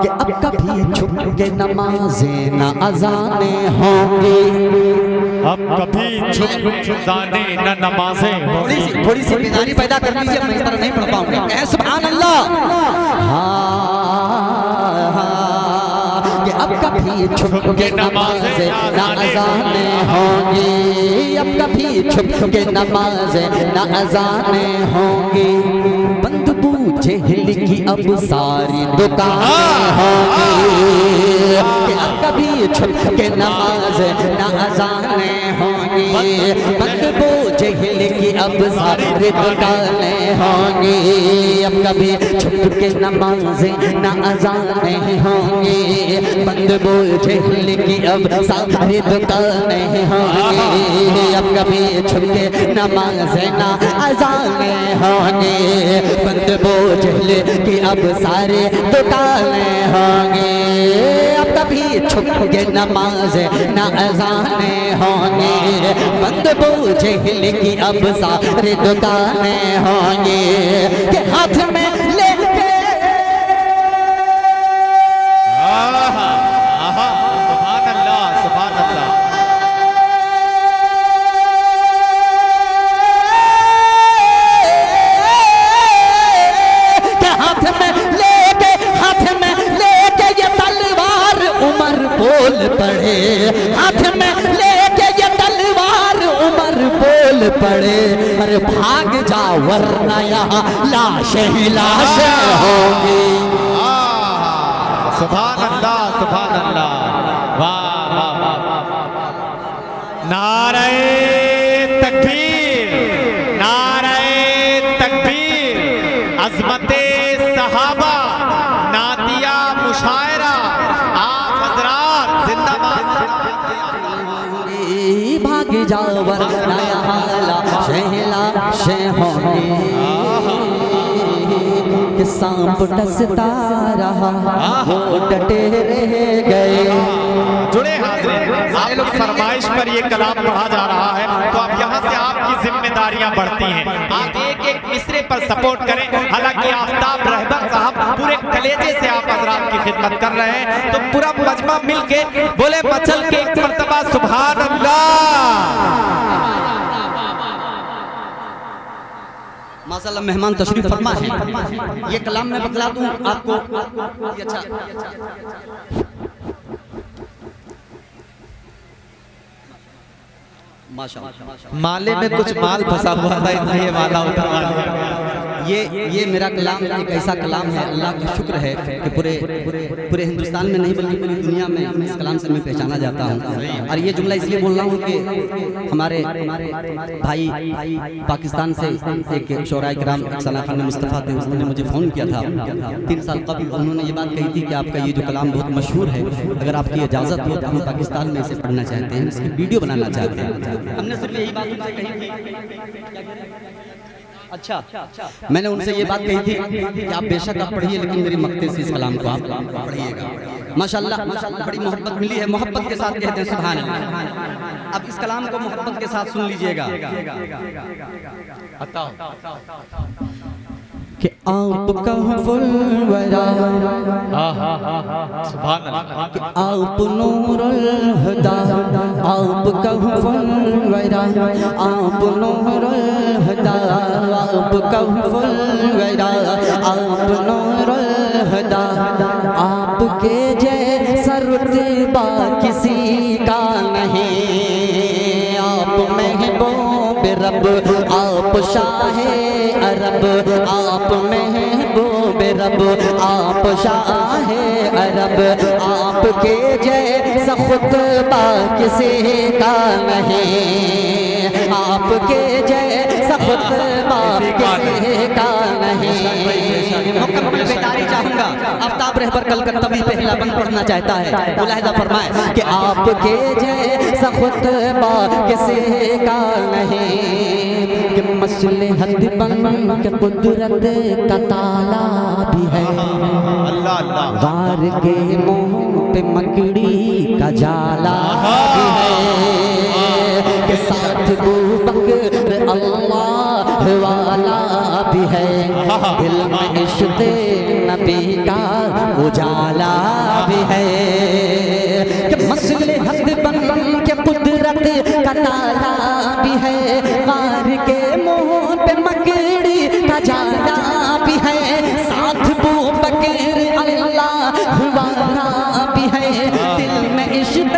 कि अब कभी छुप के नमाज़ें न अज़ाने होंगी, अब कभी छुप जाने न नमाजें होंगी। थोड़ी सी बेदारी पैदा कर लीजिए, मैं इस तरह नहीं पढ़ पाऊंगा। सुभान अल्लाह। कि अब कभी छुप के नमाज़ें न अज़ाने होंगी, अब कभी छुप के नमाज़ें न अज़ाने होंगी, बंद बूझे हिल की अब सारी दुकानें होंगी। कि अब कभी छुप के नमाज़ें न अज़ाने होंगी, बंद बूझे हिल की अब सारी दुकानें होंगी, अब कभी छुप के नमाज़ें न अज़ाने होंगी, बंद बूझे हिल की अब सारी दुकानें होंगी, अब कभी छुप के नमाज़ें न अज़ाने होंगी, बंद बूझे हिल की अब सारी दुकानें होंगी, अब कभी छुप के नमाज़ें न अज़ाने होंगी, बंद बूझे हिल की अब सारी दुकानें होंगी। के हाथ में लेके सुभान अल्लाह, सुभान अल्लाह। के हाथ में लेके ये तलवार उमर बोल पड़े, हाथ में लेके ये तलवार उमर बोल पड़े, अरे भाग जा वरना यहाँ लाशें ही लाशें होंगी। सुभान अल्लाह, सुभान अल्लाह। वाह वाह वाह। नारे तकबीर, नारे तकबीर। अज़मते सहाबा, नातिया मुशायरा, आप हज़रात जिंदाबाद। भाग जा वरना यहाँ लाशें होंगी, कि सांप डसता रहा वो डटे रह गए। जुड़े हाज़िर, आप लोग फरमाइश पर ये कलाम पढ़ा जा रहा है, तो अब यहाँ से आपकी जिम्मेदारियां बढ़ती हैं। आप एक एक मिसरे पर सपोर्ट करें। हालांकि आफ्ताब रहबर साहब पूरे कलेजे से आप हज़रात की खिदमत कर रहे हैं, तो पूरा मजमा मिलके बोले मचल के एक मर्तबा सुभान अल्लाह। माशाअल्लाह मेहमान तशरीफ फरमा है, ये कलाम मैं बतला दूं आपको। अच्छा माशाअल्लाह, माले में कुछ माल फंसा हुआ था, इसलिए माला उतरवा दिया। ये मेरा कलाम एक ऐसा कलाम है, अल्लाह का शुक्र है कि पूरे हिंदुस्तान में नहीं बल्कि पूरी दुनिया में इस कलाम से मैं पहचाना जाता हूँ। और ये जुमला इसलिए बोल रहा हूँ कि हमारे भाई पाकिस्तान से एक शोराए किराम सना खान मुस्तफ़ा थे, उसने मुझे फ़ोन किया था 3 साल कबल। उन्होंने ये बात कही थी कि आपका ये जो कलाम बहुत मशहूर है, अगर आपकी इजाज़त हो तो हम पाकिस्तान में इसे पढ़ना चाहते हैं, इसकी वीडियो बनाना चाहते हैं। हमने सिर्फ यही बात उनसे कही थी। अच्छा, मैंने उनसे ये बात कही थी कि आप बेशक आप पढ़िए, लेकिन मेरी मक्ते से इस कलाम को आप पढ़िएगा। माशाअल्लाह बड़ी मोहब्बत मिली है, मोहब्बत के साथ कहते हैं सुभान अल्लाह। अब इस कलाम को मोहब्बत के साथ सुन लीजिएगा कि आपका फुलवरा, सुभान अल्लाह। कि आप नूरुल हुदा, आपका फुलवरा, आप नूरुल हुदा, आपका फुलवरा, आप नूरुल हुदा, आपके जैसा रुतबा किसी का नहीं, आप महबूब रब, आप शाहे अरब, आप महबूब रब, आप शाहे अरब, आपके जैसा खुतबा किसी का नहीं, आपके जैसा खुतबा किसी का नहीं। मुकम्मल बेदारी चाहूंगा, आफ्ताब रहबर कलकत्ता भी पहला बंद पढ़ना चाहता है, मुलाहिजा फरमाए कि आपके जैसा खुतबा किसी का नहीं, कि मसलहत बन के कुदरत का ताला भी है, वार के मुंह पे मकड़ी का जाला भी है, कि साथ अबू बकर अल्लाह वाला भी है, दिल में इश्क़ नबी का उजाला भी है, कि मसलहत बन के कुदरत का ताला भी है, गार के मुंह पे मकड़ी का जाला भी है, साथ अबू बकर अल्लाह वाला भी है, दिल में इश्क़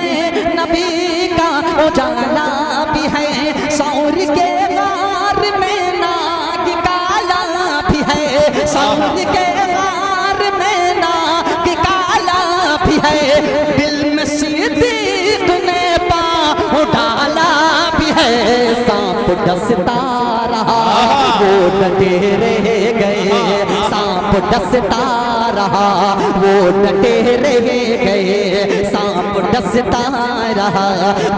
नबी का उजाला भी है, सौर के गार में नाग काला भी है, सौर के गार में नाग काला भी है, दिल में सिद्दीक़ ने पाँव डाला भी है, सांप डसता रहा वो डटे रह गए, सांप डसता रहा वो डटे रह गए, सांप डसता रहा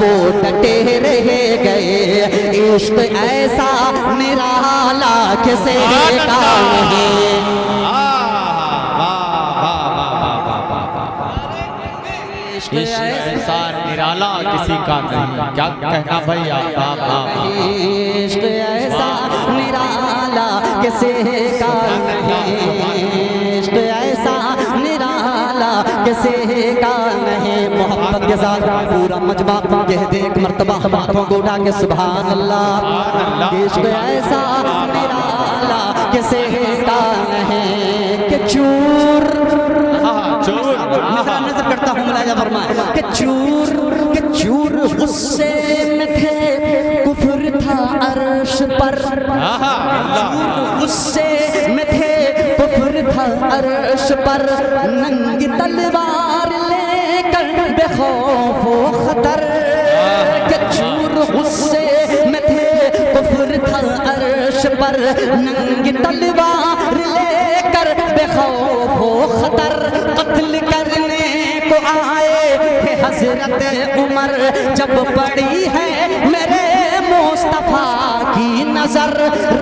वो डटे रह गए, इश्क ऐसा निराला किसे का नहीं। इश्क ऐसा निराला किसी का नहीं, क्या कहना भाई आप। इश्क ऐसा निराला किसे का नहीं, इश्क ऐसा निराला किसे का नहीं। मोहब्बत के साथ पूरा मजमा कह दे एक मर्तबा हाथों को उठा के सुभान अल्लाह। इश्क ऐसा निराला किसे का नहीं, कि चूर नजर करता हूँ मुलाजा फरमाए, कि चूर गुस्से में थे कुफ्र था अर्श पर, गुस्से में थे कुफ्र था अर्श पर, नंगी तलवार लेकर बेखौफ व खतर, कि चूर गुस्से में थे कुफ्र था अर्श पर, नंगी तलवार लेकर बेखौफ व खतर, कत्ल करने को आए थे हजरत उमर, जब पड़ी है मेरे मुस्तफा की नजर,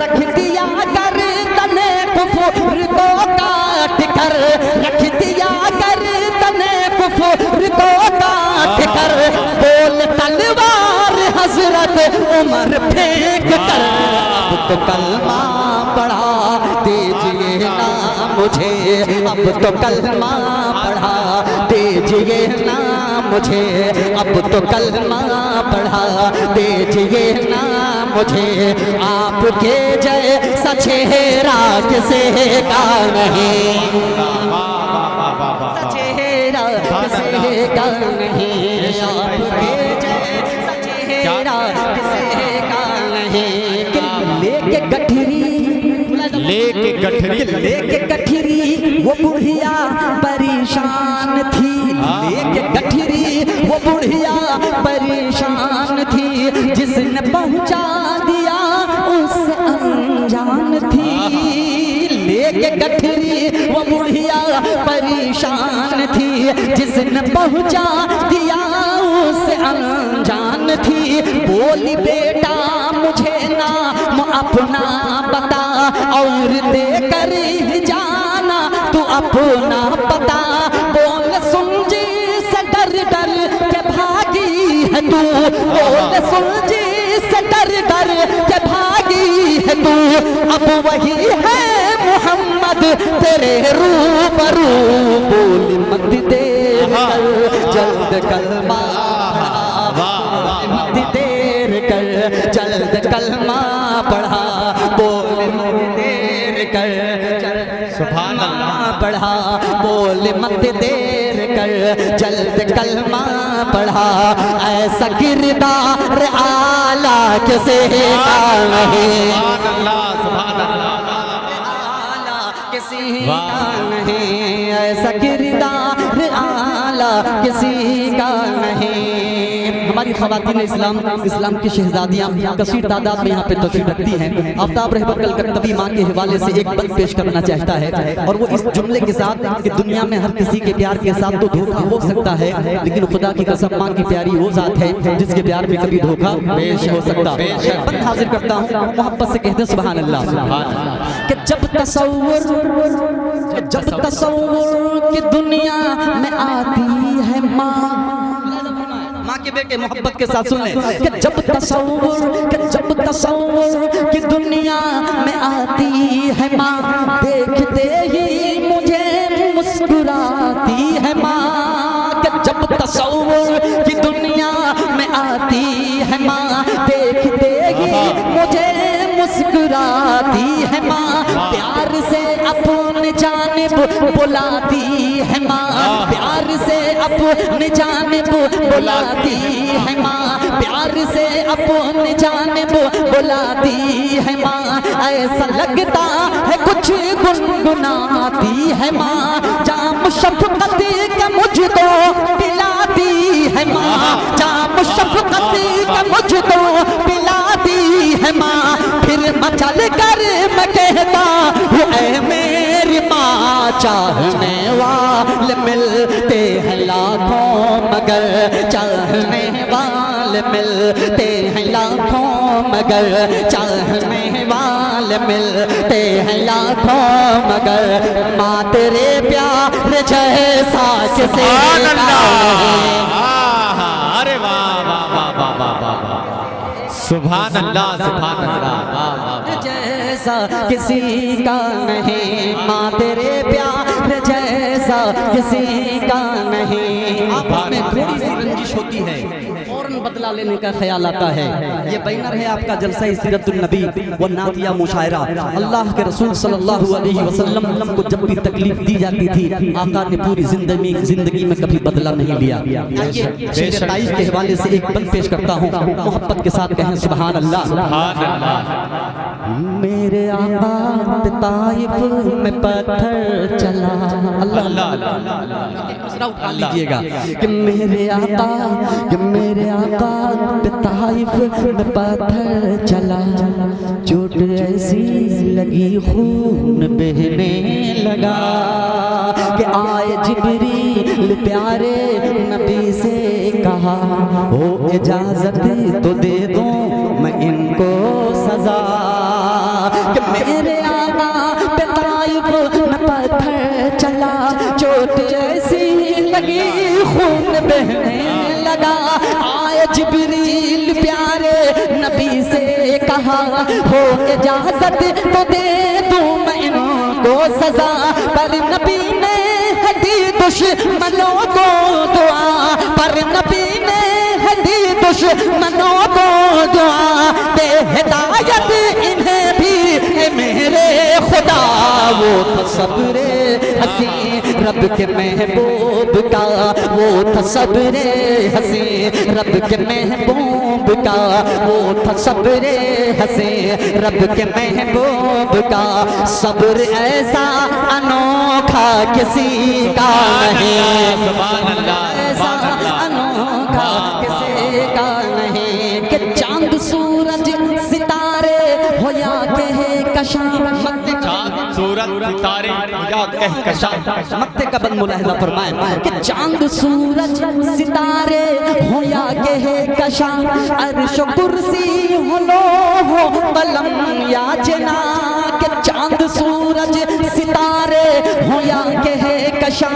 रख दिया कर तने कुफ्र को काट कर, रख दिया कर तने कुफ्र को काट कर, बोल तलवार हजरत उमर फेंक कर, अब तो कलमा पढ़ा दीजिए ना मुझे, अब तो कलमा पढ़ा दीजिए ना मुझे, अब तो कलमा पढ़ा दीजिए ना मुझे, आपके जैसा चेहरा किसे का नहीं, चेहरा किसे का नहीं, आपके जैसा चेहरा किसे का नहीं, लेके गठरी वो बुढ़िया परेशान थी, लेके गठरी वो बुढ़िया परेशान थी, जिसने पहुंचा दिया उससे अनजान थी, लेके गठरी वो बुढ़िया परेशान थी, जिसने पहुंचा दिया उससे अनजान थी, बोली बेटा मुझे नाम अपना बता, और देकर ही जाना तू अपना पता, बोल सुन जी से डर डर के भागी है तू, बोल सुन जी से डर डर के भागी है तू, अब वही है मोहम्मद तेरे रूबरू, बोल मत देर कर जल्द कलमा, मत देर कर जल्द कलमा पढ़ा, बोल मत देर कर सुभान अल्लाह पढ़ा, बोल मत देर कर जल्द कलमा पढ़ा, ऐसा किरदार आला किसे का नहीं, किसी का नहीं, ऐसा किरदार आला किसी का नहीं। हमारी ख़वातीन इस्लाम की शहजादियाँ कसीर तादाद में यहाँ पे तशरीफ़ रखती हैं। आफ्ताब रहबर कलकत्तवी माँ के हवाले से एक बंद पेश करना चाहता है, और वो इस जुमले के साथ कि दुनिया में हर किसी के प्यार के साथ तो धोखा हो सकता है, लेकिन खुदा की कसम माँ की प्यारी वो ज़ात है जिसके प्यार में कभी धोखा नहीं हो सकता। बंद हाजिर करता हूँ, मोहब्बत से कहते हैं सुभान अल्लाह, कि जब तसव्वुर की दुनिया में आती है माँ के बेटे मोहब्बत के साथ सुन लें कि जब तसव्वुर कि दुनिया में आती है माँ, देखते ही मुझे मुस्कुराती है माँ। कि जब तसव्वुर कि दुनिया में आती है माँ, देखते ही मुझे मुस्कुराती है माँ। प्यार से अपनी जानिब बुलाती है माँ, प्यार से अपनी जानिब बुलाती है माँ, प्यार से अपनी जानिब बुलाती है माँ। ऐसा लगता है कुछ गुनगुनाती है माँ, जाम शफ़क़त का मुझको पिलाती है माँ, जाम शफ़क़त का मुझको पिलाती है माँ। फिर मचल कर मैं कहता हूँ ऐ मेरी माँ, चाहने वाले मिलते हैं लाखों मगर चाहने वाले मिलते हैं लाखों मगर चाहने वाले मिलते हैं लाखों मगर माँ तेरे प्यार जैसा किसी का नहीं। अरे वाह वाह वाह वाह वाह वाह, सुभान अल्लाह सुभान अल्लाह। जैसा किसी का नहीं, माँ तेरे प्यार जैसा किसी का नहीं। आप में थोड़ी सी रंजिश होती है, फौरन बदला लेने का ख्याल आता है। ये बैनर है आपका जलसा सीरतुन नबी व नातिया मुशायरा। अल्लाह के रसूल सल्लल्लाहु अलैहि वसल्लम को जब भी तकलीफ दी जाती थी, आका ने पूरी जिंदगी में कभी बदला नहीं लिया। आइए शेर ताइफ के हवाले से एक बंद पेश करता हूँ, मोहब्बत के साथ कहें सुभान अल्लाह। मेरे आका ताइफ में पत्थर चला, अल्लाह उठा लीजिएगा कि मेरे आका ताइफ में पत्थर चला, चोट ऐसी लगी खून बहने लगा कि आए जिब्रील प्यारे नबी से कहा हो इजाजत तो दे दूं मैं इनको सजा। कि मेरे आका पे ताइफ में पत्थर चला, चोट ऐसी लगी खून बहने लगा, आए जिब्रील प्यारे नबी से कहा हो इजाजत तो दे दूं मैं इनको सजा। पर नबी ने दी दुश्मनों को दुआ, पर नबी ने दी दुश्मनों को दुआ, दे हिदायत इन्हें भी मेरे खुदा। वो था सब्रे हसी रब के महबूब का, वो था सब्रे हसी रब के महबूब का, वो था सब्रे हसी रब के महबूब का। सब्र ऐसा अनोखा किसी का नहीं, ऐसा अनोखा किसी का नहीं। कि चांद सूरज सितारे हो या मक्ते का बंद मुलाहिजा फरमाए कि चांद सूरज सितारे हो या कशा, अर्श कुर्सी हो लो हो कलम या जना। के चांद सूरज सितारे हो या कशा,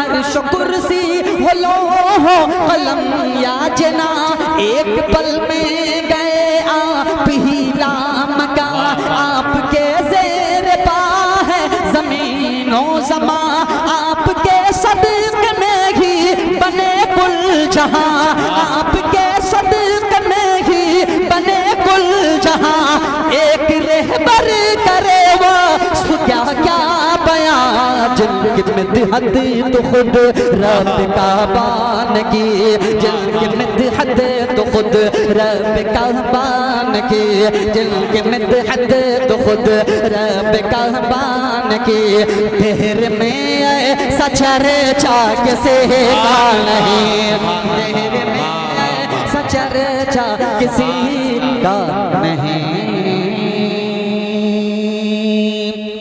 अर्श कुर्सी हो लो हो कलम या जना। एक पल में गए आप ही राम का, आपके ज़ेर पा है ज़मीनो ज़मा, आपके सदक़े में ही बने कुल जहां, आपके सदक़े में ही बने कुल जहां। एक रहबर करे वो क्या क्या बयां, जिनकी मिदहत तो खुद रब का बान की, जिनकी मिदहत तो खुद रब का बान की, जिनकी मिदहत तो खुद रब का बान की। तेरे में ऐसा चर्चा किसी का नहीं, तेरे में ऐसा चर्चा किसी का नहीं।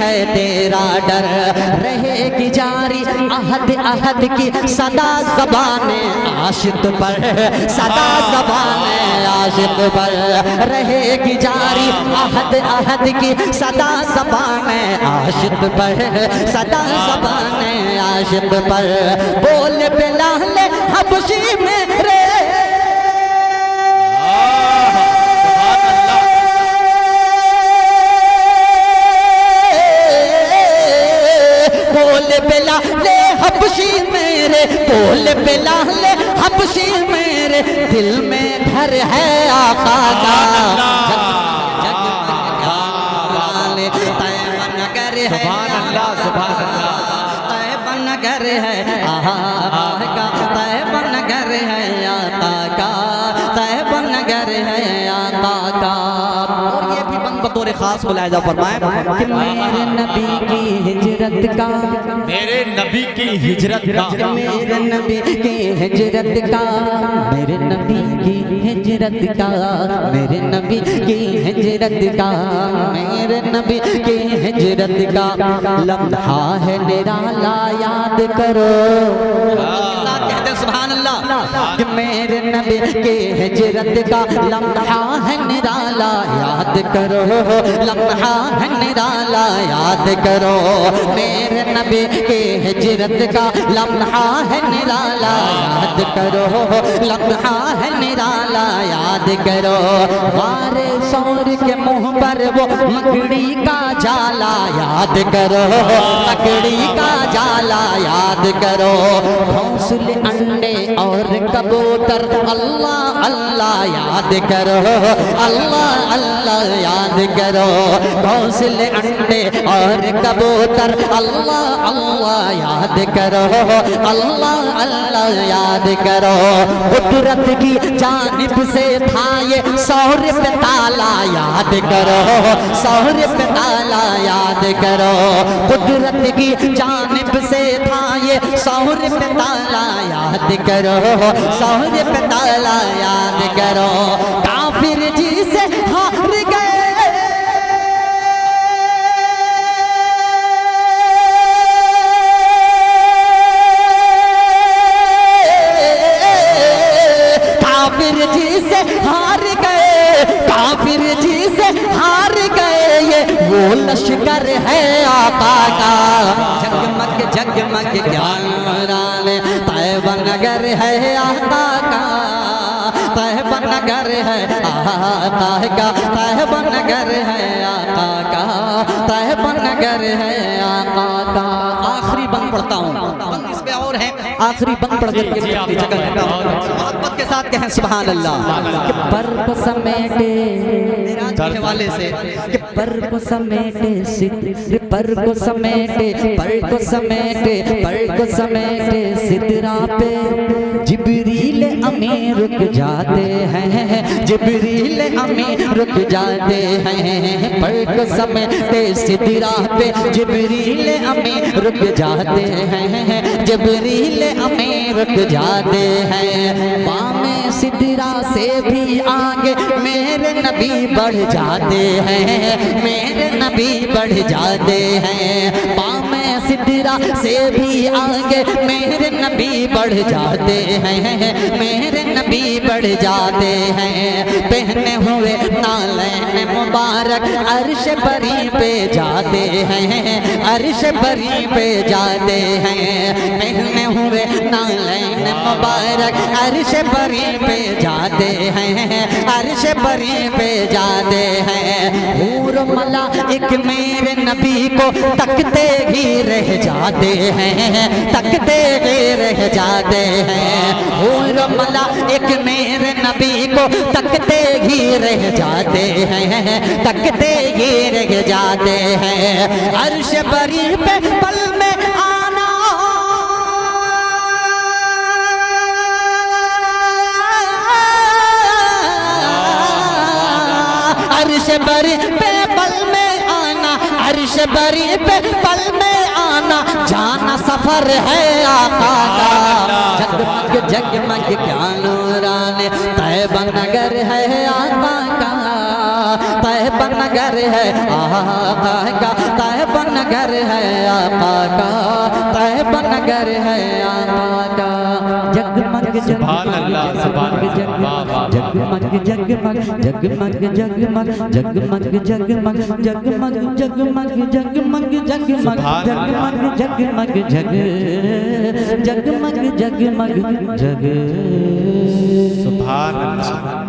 है तेरा डर, रहेगी जारी अहद अहद की सदा ज़बाने आशिक पर, सदा ज़बाने आशिक पर रहेगी जारी अहद अहद की सदा ज़बाने आशिक पर, सदा ज़बाने आशिक पर। बोल बिलाल हबशी मेरे बिलाले हबशी मेरे, बोल बिलाले हबशी मेरे, दिल में घर है आका का। तैयब नगर है, सुभान अल्लाह, सुभान अल्लाह। तैयब नगर है आका का, तैयब नगर है आका का, तैयब नगर है आका का। और ये भी बतौर खास मुलाहिजा फरमाए कि मेरे नबी की हिजरत का, मेरे नबी की हिजरत का, मेरे नबी की हिजरत का, मेरे नबी की हिजरत का, मेरे नबी की हिजरत का, मेरे नबी की हिजरत का लम्हा है निराला याद करो। कहते सुभान अल्लाह कि मेरे नबी की हिजरत का लम्हा है निराला याद करो, लम्हा है निराला याद करो। मेरे नबी की हिजरत का लम्हा है निराला याद करो, लम्हा है निराला याद करो। वारे सौर के मुंह पर वो मकड़ी का जाला याद करो, मकड़ी का जाला याद करो। घोंसले अंडे और कबूतर अल्लाह अल्लाह याद करो, अल्लाह अल्लाह याद करो। घोंसले अंडे और कबूतर अल्लाह अल्लाह याद करो, अल्लाह अल्लाह याद करो। कुदरत की जानिब से था ये सौर पे ताला याद करो, सौर पे ताला याद करो। कुदरत की जानिब से था ये सौर पे ताला याद करो, सौर पे ताला याद करो। काफिर जी से हार गए, काफिर जी से हार गए, काफिर जी से हार गए। ये वो लश्कर है आका का, जगमग जगमग ज्ञान राने तैयब नगर है आका का, तैयब नगर है आका का, तैयब नगर है आका का, तैयब नगर है आका का। आखिरी बंद पढ़ता हूँ, बंद इसमें और है, आखिरी बंद पढ़ करके मोहब्बत के साथ कहें सुभान अल्लाह। कि पर को समेटे के हवाले से, कि पर को समेटे सिद्र, पर को समेटे, पर को समेटे, पर को समेटे सिदरा पे जिब्रील अमीर रुक जाते हैं, जिब्रील अमीर रुक जाते हैं। पर को समेटे सिदरा पे जिब्रील अमीर रुक जाते हैं, जिब्रील अमीर रुक जाते हैं। बामे सिदरा से भी आगे मेरे नबी बढ़ जाते हैं, मेरे नबी बढ़ जाते हैं। बामे सिदरा से भी आगे मेरे नबी बढ़ जाते हैं, मेरे नबी बढ़ जाते हैं। पहने हुए नालैन मुबारक अर्श बरी पे जाते हैं, अर्श बरी पे जाते हैं। पहने हुए नालैन मुबारक अर्श बरी पे जाते हैं, अर्श बरी पे जाते हैं। हूर मलाइक मेरे नबी को तकते ही रह जाते हैं, तकते ही रह जाते हैं। हूर मलाइक मेरे नबी को तकते ही रह जाते हैं, तकते ही रह जाते हैं। अर्श बरी पे पल में आना, अर्श बरी पे पल में आना, अर्श बरी पे पल में आना। जाना सफर है आका का, जगमग जगमग क्या नूराने तैयब नगर है आका का, तैयब नगर है आका का, तैब नगर है आका का, तैब नगर है आका का। जगमग सुभान अल्लाह, सुभान अल्लाह, वाह, वाह, जगमग जगमग जगमग जगमग जगमग जगमग जगमग जगमग जगमग जगमग जगमग जगमग जग जगमग जगमग जग। सुभान अल्लाह।